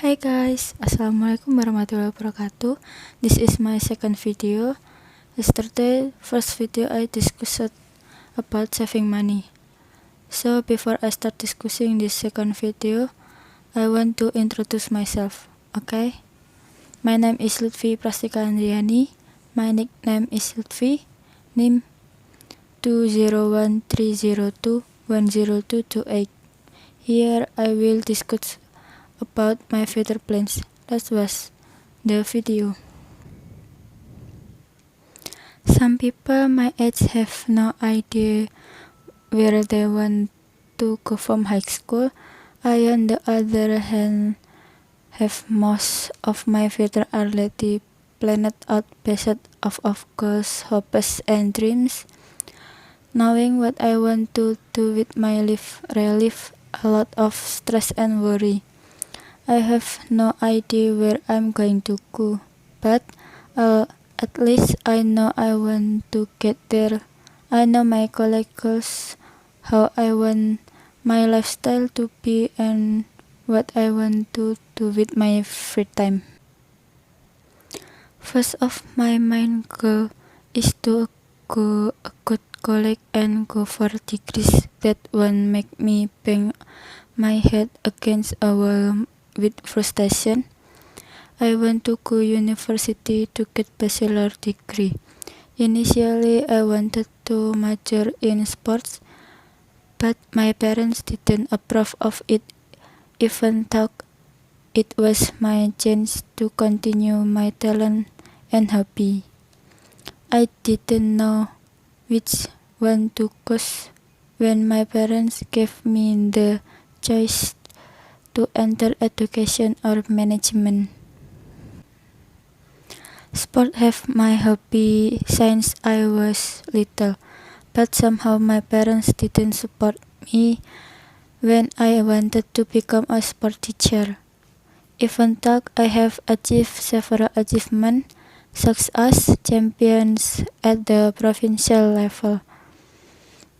Hi guys, Assalamualaikum warahmatullahi wabarakatuh. This is my second video. Yesterday, first video I discussed about saving money. So before I start discussing this second video, I want to introduce myself. Okay? My name is Lutfi Prastika Andriani. My nickname is Lutfi. NIM 20130210228. Here I will discuss about my future plans. Let's watch the video. Some people my age have no idea where they want to go from high school. I, on the other hand, have most of my future already planned out based off of goals, hopes, and dreams. Knowing what I want to do with my life relieve a lot of stress and worry. I have no idea where I'm going to go, but at least I know I want to get there. I know my goals, how I want my lifestyle to be, and what I want to do with my free time. First of my main goal is to go a good college and go for degrees that won't make me bang my head against a wall with frustration. I want to go university to get bachelor degree. Initially, I wanted to major in sports, but my parents didn't approve of it, even though it was my chance to continue my talent and hobby. I didn't know which one to choose when my parents gave me the choice to enter education or management. Sport have my hobby since I was little, but somehow my parents didn't support me when I wanted to become a sport teacher. Even though I have achieved several achievements, such as champions at the provincial level,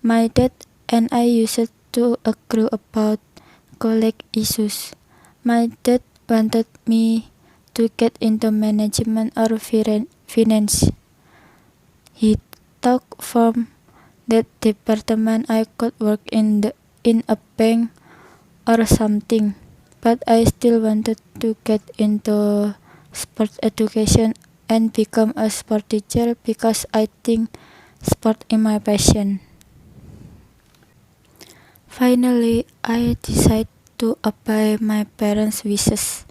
my dad and I used to argue about college issues. My dad wanted me to get into management or finance. He thought from that department I could work in a bank or something, but I still wanted to get into sports education and become a sport teacher because I think sport is my passion. Finally, I decided to obey my parents' wishes.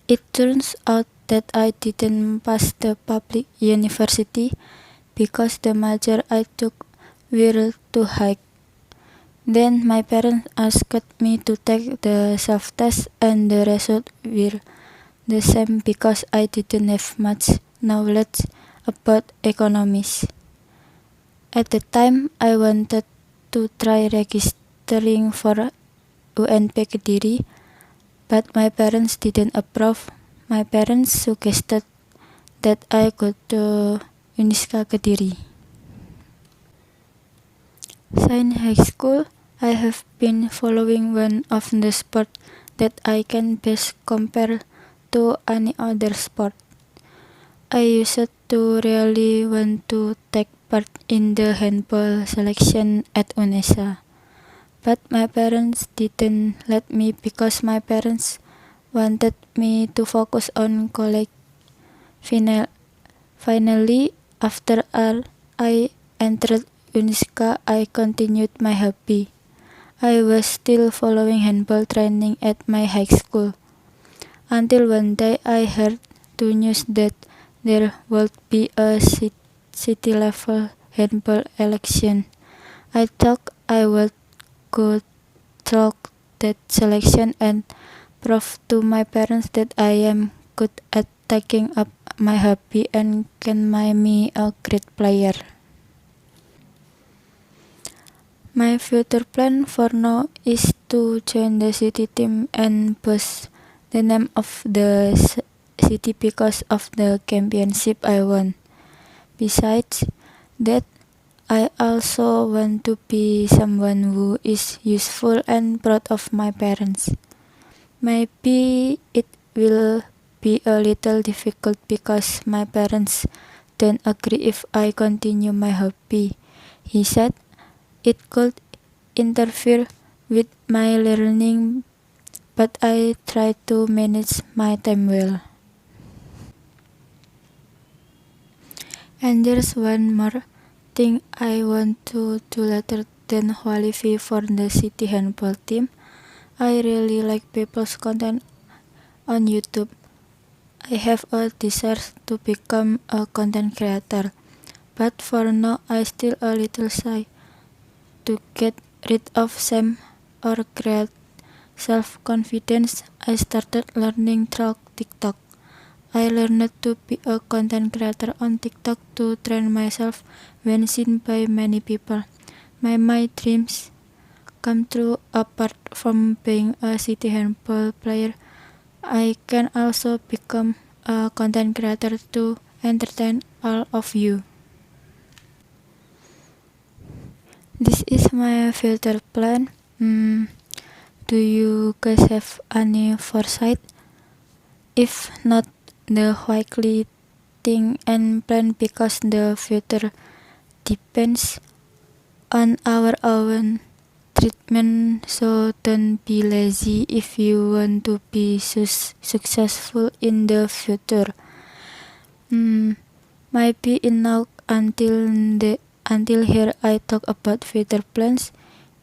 It turns out that I didn't pass the public university because the major I took were too high. Then my parents asked me to take the self-test and the result were the same because I didn't have much knowledge about economics. At the time, I wanted to try registering for UNP Kediri, but my parents didn't approve. My parents suggested that I go to Uniska Kediri. Since high school, I have been following one of the sports that I can best compare to any other sport. I used to really want to take part in the handball selection at UNESA, but my parents didn't let me because my parents wanted me to focus on college. Finally, after I entered Uniska, I continued my hobby. I was still following handball training at my high school, until one day I heard the news that there would be a city level handball election. I thought I would go through that selection and prove to my parents that I am good at taking up my hobby and can make me a great player. My future plan for now is to join the city team and boost the name of the city because of the championship I won. Besides that, I also want to be someone who is useful and proud of my parents. Maybe it will be a little difficult because my parents don't agree if I continue my hobby. He said it could interfere with my learning, but I try to manage my time well. And there's one more thing I want to do later than qualify for the city handball team. I really like people's content on YouTube. I have a desire to become a content creator, but for now I still a little shy. To get rid of shame or create self-confidence, I started learning through TikTok. I learned to be a content creator on TikTok to train myself when seen by many people. My dreams come true. Apart from being a city handball player, I can also become a content creator to entertain all of you. This is my future plan. Do you guys have any foresight? If not, the quickly think and plan because the future depends on our own treatment. So don't be lazy if you want to be successful in the future. Maybe enough until here I talk about future plans.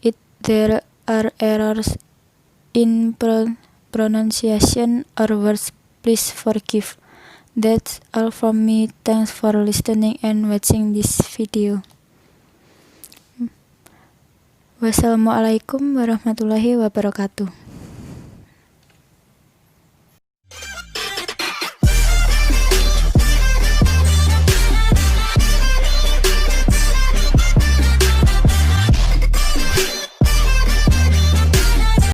If there are errors in pronunciation or words, please forgive. That's all from me. Thanks for listening and watching this video. Wassalamualaikum warahmatullahi wabarakatuh.